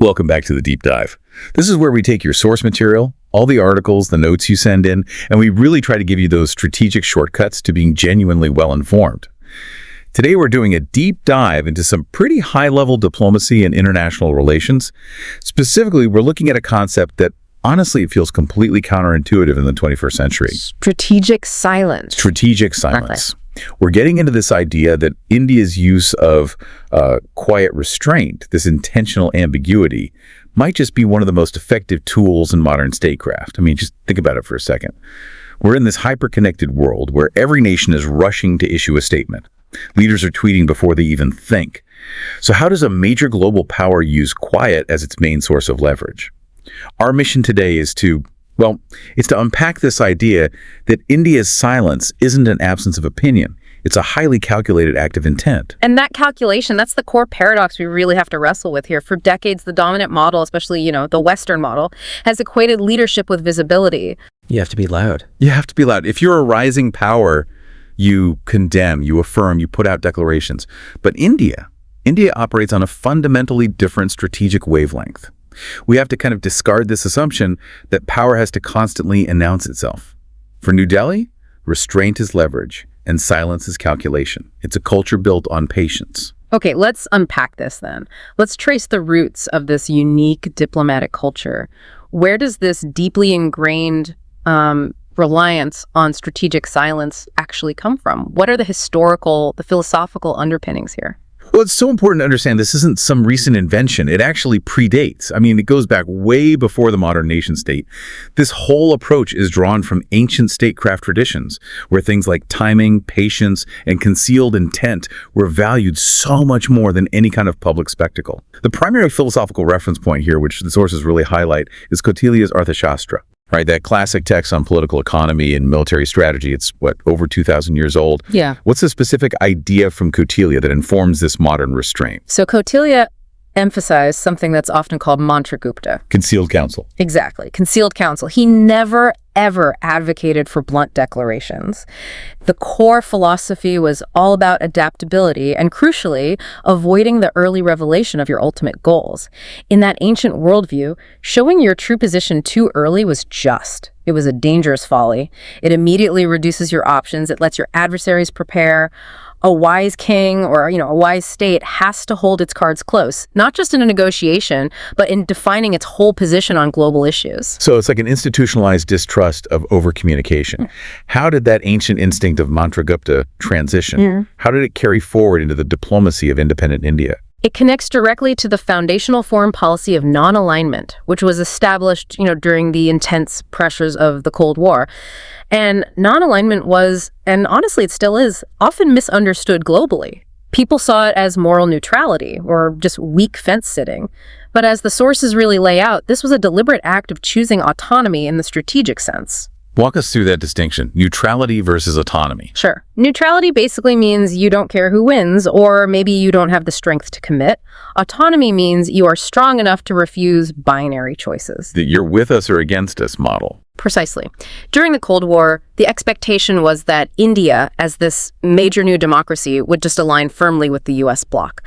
Welcome back to the Deep Dive. This is where we take your source material, all the articles, the notes you send in, and we really try to give you those strategic shortcuts to being genuinely well-informed. Today we're doing a deep dive into some pretty high-level diplomacy and international relations. Specifically, we're looking at a concept that honestly it feels completely counterintuitive in the 21st century. Strategic silence. Strategic silence. We're getting into this idea that India's use of quiet restraint, this intentional ambiguity, might just be one of the most effective tools in modern statecraft. I mean, just think about it for a second. We're in this hyper-connected world where every nation is rushing to issue a statement. Leaders are tweeting before they even think. So how does a major global power use quiet as its main source of leverage? Our mission today is to unpack this idea that India's silence isn't an absence of opinion. It's a highly calculated act of intent. And that calculation, that's the core paradox we really have to wrestle with here. For decades, the dominant model, especially, the Western model, has equated leadership with visibility. You have to be loud. You have to be loud. If you're a rising power, you condemn, you affirm, you put out declarations. But India operates on a fundamentally different strategic wavelength. We have to kind of discard this assumption that power has to constantly announce itself. For New Delhi, restraint is leverage and silence is calculation. It's a culture built on patience. Okay, let's unpack this then. Let's trace the roots of this unique diplomatic culture. Where does this deeply ingrained reliance on strategic silence actually come from? What are the philosophical underpinnings here? Well, it's so important to understand this isn't some recent invention. It actually predates. I mean, it goes back way before the modern nation state. This whole approach is drawn from ancient statecraft traditions, where things like timing, patience, and concealed intent were valued so much more than any kind of public spectacle. The primary philosophical reference point here, which the sources really highlight, is Kautilya's Arthashastra. Right, that classic text on political economy and military strategy. It's, over 2,000 years old? Yeah. What's the specific idea from Kautilya that informs this modern restraint? So Kautilya emphasized something that's often called mantragupta. Concealed counsel. Exactly. Concealed counsel. He never, ever advocated for blunt declarations. The core philosophy was all about adaptability and, crucially, avoiding the early revelation of your ultimate goals. In that ancient worldview, showing your true position too early was just. It was a dangerous folly. It immediately reduces your options. It lets your adversaries prepare. A wise king or, a wise state has to hold its cards close, not just in a negotiation, but in defining its whole position on global issues. So it's like an institutionalized distrust of over-communication. How did that ancient instinct of mantragupta transition? How did it carry forward into the diplomacy of independent India? It connects directly to the foundational foreign policy of non-alignment, which was established, during the intense pressures of the Cold War. And non-alignment was, and honestly it still is, often misunderstood globally. People saw it as moral neutrality or just weak fence-sitting. But as the sources really lay out, this was a deliberate act of choosing autonomy in the strategic sense. Walk us through that distinction, neutrality versus autonomy. Sure. Neutrality basically means you don't care who wins, or maybe you don't have the strength to commit. Autonomy means you are strong enough to refuse binary choices. The you're with us or against us model. Precisely. During the Cold War, the expectation was that India, as this major new democracy, would just align firmly with the U.S. bloc.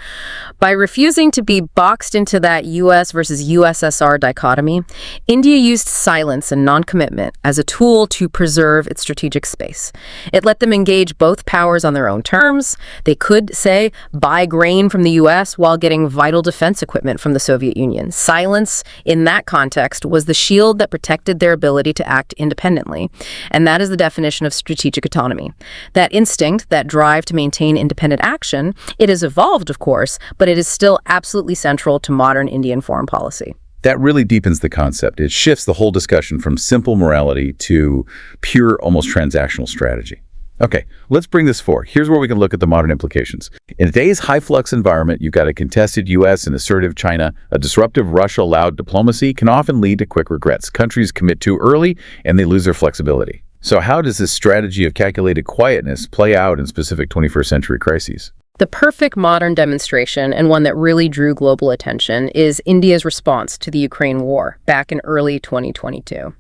By refusing to be boxed into that U.S. versus USSR dichotomy, India used silence and non-commitment as a tool to preserve its strategic space. It let them engage both powers on their own terms. They could, say, buy grain from the U.S. while getting vital defense equipment from the Soviet Union. Silence, in that context, was the shield that protected their ability to act independently. And that is the definition of strategic autonomy. That instinct, that drive to maintain independent action, it has evolved, of course, but it is still absolutely central to modern Indian foreign policy. That really deepens the concept. It shifts the whole discussion from simple morality to pure, almost transactional strategy. Okay, let's bring this forward. Here's where we can look at the modern implications. In today's high-flux environment, you've got a contested U.S. and assertive China. A disruptive Russia-allowed diplomacy can often lead to quick regrets. Countries commit too early, and they lose their flexibility. So how does this strategy of calculated quietness play out in specific 21st century crises? The perfect modern demonstration, and one that really drew global attention, is India's response to the Ukraine war back in early 2022.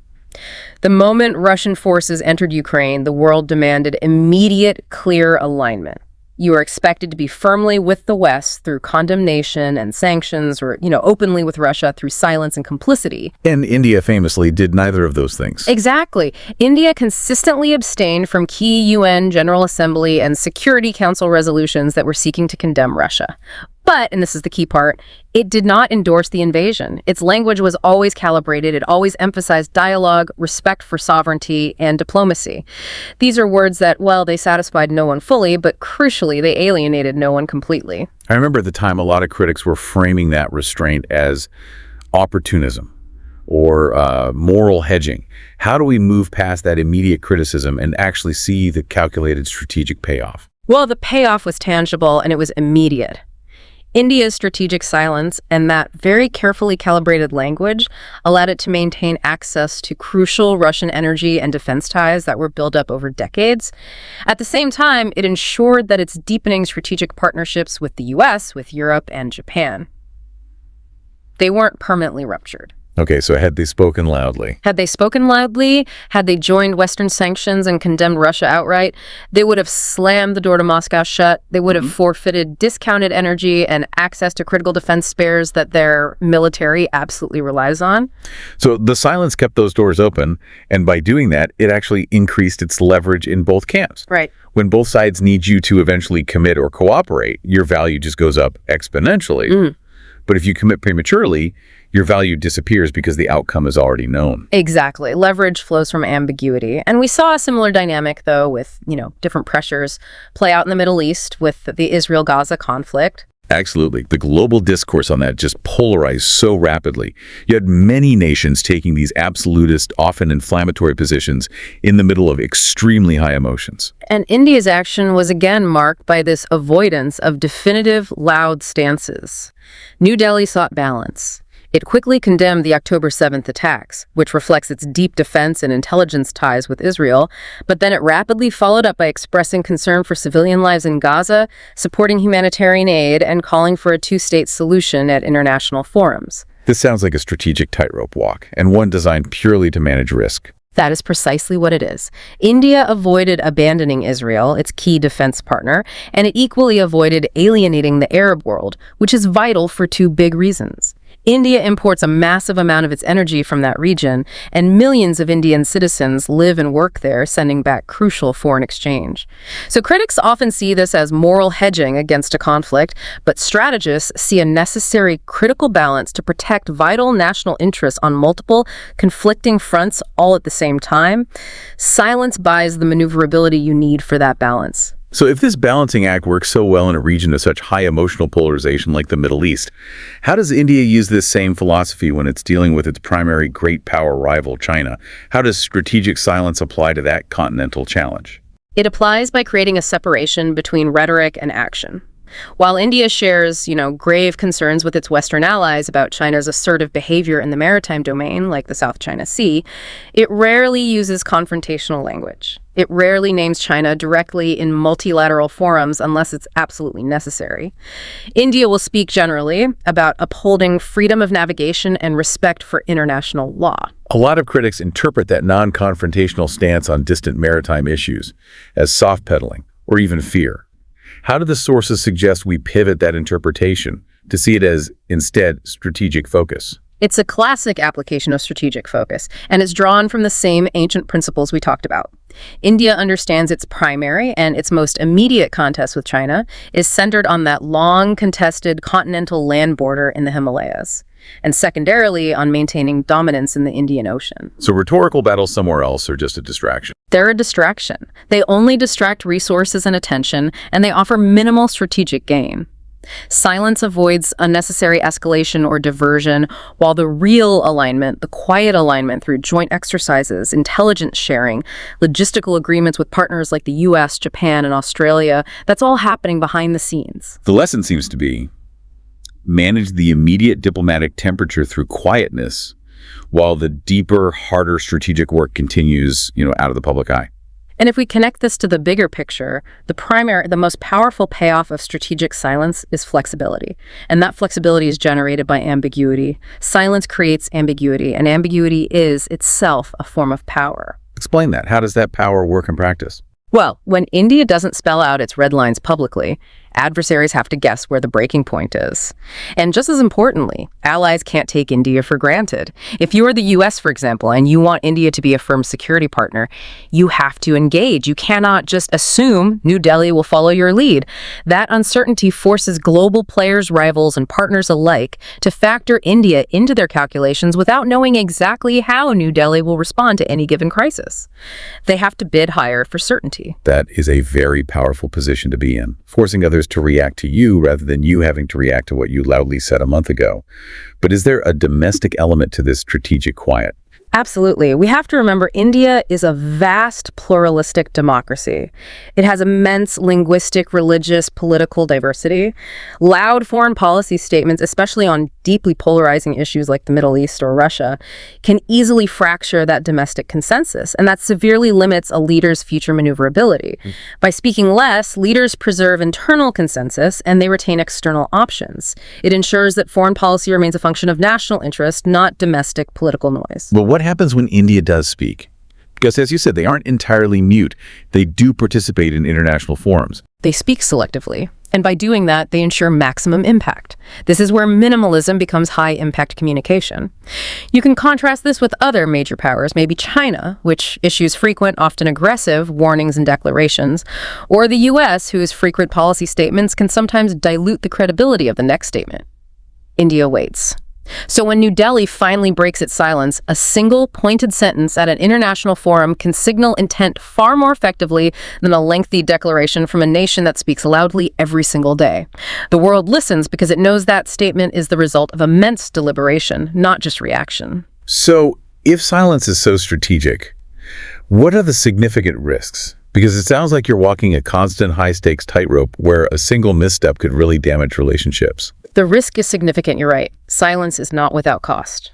The moment Russian forces entered Ukraine, the world demanded immediate, clear alignment. You are expected to be firmly with the West through condemnation and sanctions, or, openly with Russia through silence and complicity. And India famously did neither of those things. Exactly. India consistently abstained from key UN General Assembly and Security Council resolutions that were seeking to condemn Russia. But, and this is the key part, it did not endorse the invasion. Its language was always calibrated. It always emphasized dialogue, respect for sovereignty, and diplomacy. These are words that, well, they satisfied no one fully, but crucially, they alienated no one completely. I remember at the time a lot of critics were framing that restraint as opportunism or moral hedging. How do we move past that immediate criticism and actually see the calculated strategic payoff? Well, the payoff was tangible and it was immediate. India's strategic silence and that very carefully calibrated language allowed it to maintain access to crucial Russian energy and defense ties that were built up over decades. At the same time, it ensured that its deepening strategic partnerships with the US, with Europe, and Japan, they weren't permanently ruptured. Okay, so had they spoken loudly? Had they spoken loudly, had they joined Western sanctions and condemned Russia outright, they would have slammed the door to Moscow shut. They would have forfeited discounted energy and access to critical defense spares that their military absolutely relies on. So the silence kept those doors open, and by doing that, it actually increased its leverage in both camps. Right. When both sides need you to eventually commit or cooperate, your value just goes up exponentially. But if you commit prematurely, your value disappears because the outcome is already known. Exactly. Leverage flows from ambiguity. And we saw a similar dynamic, though, with, different pressures play out in the Middle East with the Israel-Gaza conflict. Absolutely. The global discourse on that just polarized so rapidly. You had many nations taking these absolutist, often inflammatory positions in the middle of extremely high emotions. And India's action was again marked by this avoidance of definitive, loud stances. New Delhi sought balance. It quickly condemned the October 7th attacks, which reflects its deep defense and intelligence ties with Israel, but then it rapidly followed up by expressing concern for civilian lives in Gaza, supporting humanitarian aid, and calling for a two-state solution at international forums. This sounds like a strategic tightrope walk, and one designed purely to manage risk. That is precisely what it is. India avoided abandoning Israel, its key defense partner, and it equally avoided alienating the Arab world, which is vital for two big reasons. India imports a massive amount of its energy from that region, and millions of Indian citizens live and work there, sending back crucial foreign exchange. So critics often see this as moral hedging against a conflict, but strategists see a necessary critical balance to protect vital national interests on multiple conflicting fronts all at the same time. Silence buys the maneuverability you need for that balance. So if this balancing act works so well in a region of such high emotional polarization like the Middle East, how does India use this same philosophy when it's dealing with its primary great power rival, China? How does strategic silence apply to that continental challenge? It applies by creating a separation between rhetoric and action. While India shares, grave concerns with its Western allies about China's assertive behavior in the maritime domain, like the South China Sea, it rarely uses confrontational language. It rarely names China directly in multilateral forums unless it's absolutely necessary. India will speak generally about upholding freedom of navigation and respect for international law. A lot of critics interpret that non-confrontational stance on distant maritime issues as soft-pedaling or even fear. How do the sources suggest we pivot that interpretation to see it as, instead, strategic focus? It's a classic application of strategic focus, and it's drawn from the same ancient principles we talked about. India understands its primary and its most immediate contest with China is centered on that long contested continental land border in the Himalayas, and secondarily on maintaining dominance in the Indian Ocean. So rhetorical battles somewhere else are just a distraction. They're a distraction. They only distract resources and attention, and they offer minimal strategic gain. Silence avoids unnecessary escalation or diversion, while the real alignment, the quiet alignment through joint exercises, intelligence sharing, logistical agreements with partners like the US, Japan, and Australia, that's all happening behind the scenes. The lesson seems to be manage the immediate diplomatic temperature through quietness, while the deeper, harder strategic work continues, out of the public eye. And if we connect this to the bigger picture, the most powerful payoff of strategic silence is flexibility. And that flexibility is generated by ambiguity. Silence creates ambiguity, and ambiguity is itself a form of power. Explain that. How does that power work in practice? Well, when India doesn't spell out its red lines publicly, adversaries have to guess where the breaking point is. And just as importantly, allies can't take India for granted. If you are the US, for example, and you want India to be a firm security partner, you have to engage. You cannot just assume New Delhi will follow your lead. That uncertainty forces global players, rivals, and partners alike to factor India into their calculations without knowing exactly how New Delhi will respond to any given crisis. They have to bid higher for certainty. That is a very powerful position to be in, forcing others to react to you rather than you having to react to what you loudly said a month ago. But is there a domestic element to this strategic quiet? Absolutely. We have to remember India is a vast pluralistic democracy. It has immense linguistic, religious, political diversity. Loud foreign policy statements, especially on deeply polarizing issues like the Middle East or Russia, can easily fracture that domestic consensus, and that severely limits a leader's future maneuverability. By speaking less, leaders preserve internal consensus and they retain external options. It ensures that foreign policy remains a function of national interest, not domestic political noise. Well, what happens when India does speak? Because as you said, they aren't entirely mute. They do participate in international forums. They speak selectively, and by doing that, they ensure maximum impact. This is where minimalism becomes high-impact communication. You can contrast this with other major powers, maybe China, which issues frequent, often aggressive, warnings and declarations, or the US, whose frequent policy statements can sometimes dilute the credibility of the next statement. India waits. So when New Delhi finally breaks its silence, a single pointed sentence at an international forum can signal intent far more effectively than a lengthy declaration from a nation that speaks loudly every single day. The world listens because it knows that statement is the result of immense deliberation, not just reaction. So if silence is so strategic, what are the significant risks? Because it sounds like you're walking a constant high-stakes tightrope where a single misstep could really damage relationships. The risk is significant, you're right. Silence is not without cost.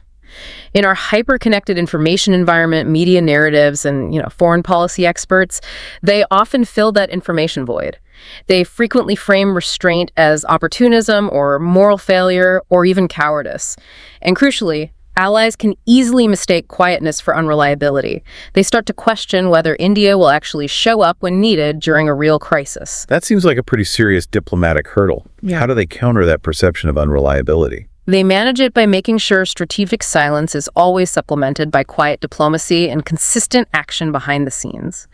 In our hyper-connected information environment, media narratives, and foreign policy experts, they often fill that information void. They frequently frame restraint as opportunism or moral failure or even cowardice. And crucially, allies can easily mistake quietness for unreliability. They start to question whether India will actually show up when needed during a real crisis. That seems like a pretty serious diplomatic hurdle. Yeah. How do they counter that perception of unreliability? They manage it by making sure strategic silence is always supplemented by quiet diplomacy and consistent action behind the scenes.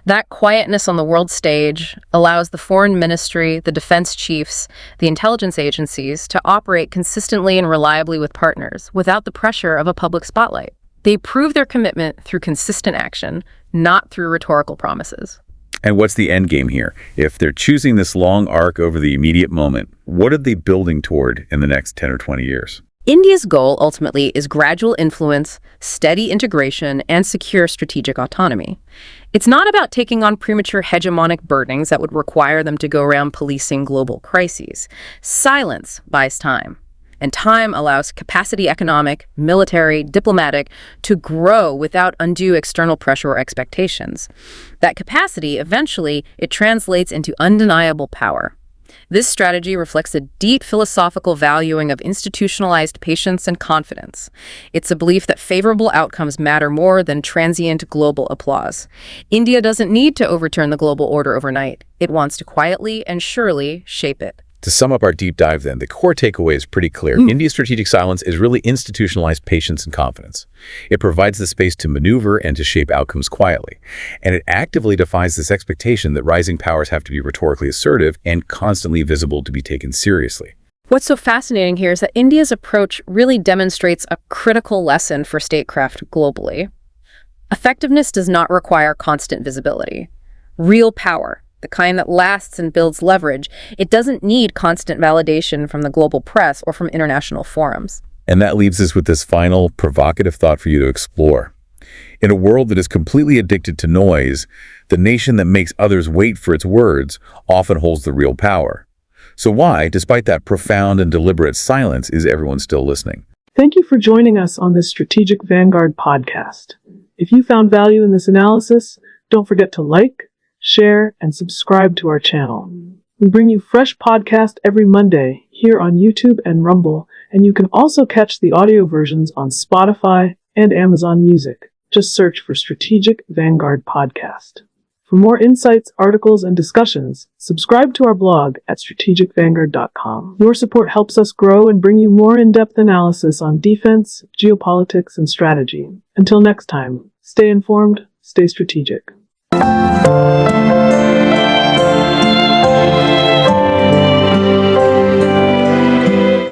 That quietness on the world stage allows the foreign ministry, the defense chiefs, the intelligence agencies to operate consistently and reliably with partners without the pressure of a public spotlight. They prove their commitment through consistent action, not through rhetorical promises. And what's the end game here? If they're choosing this long arc over the immediate moment, what are they building toward in the next 10 or 20 years? India's goal, ultimately, is gradual influence, steady integration, and secure strategic autonomy. It's not about taking on premature hegemonic burdens that would require them to go around policing global crises. Silence buys time. And time allows capacity economic, military, diplomatic to grow without undue external pressure or expectations. That capacity, eventually, it translates into undeniable power. This strategy reflects a deep philosophical valuing of institutionalized patience and confidence. It's a belief that favorable outcomes matter more than transient global applause. India doesn't need to overturn the global order overnight. It wants to quietly and surely shape it. To sum up our deep dive then, the core takeaway is pretty clear. India's strategic silence is really institutionalized patience and confidence. It provides the space to maneuver and to shape outcomes quietly. And it actively defies this expectation that rising powers have to be rhetorically assertive and constantly visible to be taken seriously. What's so fascinating here is that India's approach really demonstrates a critical lesson for statecraft globally. Effectiveness does not require constant visibility. Real power, the kind that lasts and builds leverage, it doesn't need constant validation from the global press or from international forums. And that leaves us with this final provocative thought for you to explore. In a world that is completely addicted to noise, the nation that makes others wait for its words often holds the real power. So why, despite that profound and deliberate silence, is everyone still listening? Thank you for joining us on this Strategic Vanguard podcast. If you found value in this analysis, don't forget to like, share, and subscribe to our channel. We bring you fresh podcasts every Monday here on YouTube and Rumble, and you can also catch the audio versions on Spotify and Amazon Music. Just search for Strategic Vanguard Podcast. For more insights, articles, and discussions, subscribe to our blog at strategicvanguard.com. Your support helps us grow and bring you more in-depth analysis on defense, geopolitics, and strategy. Until next time, stay informed, stay strategic.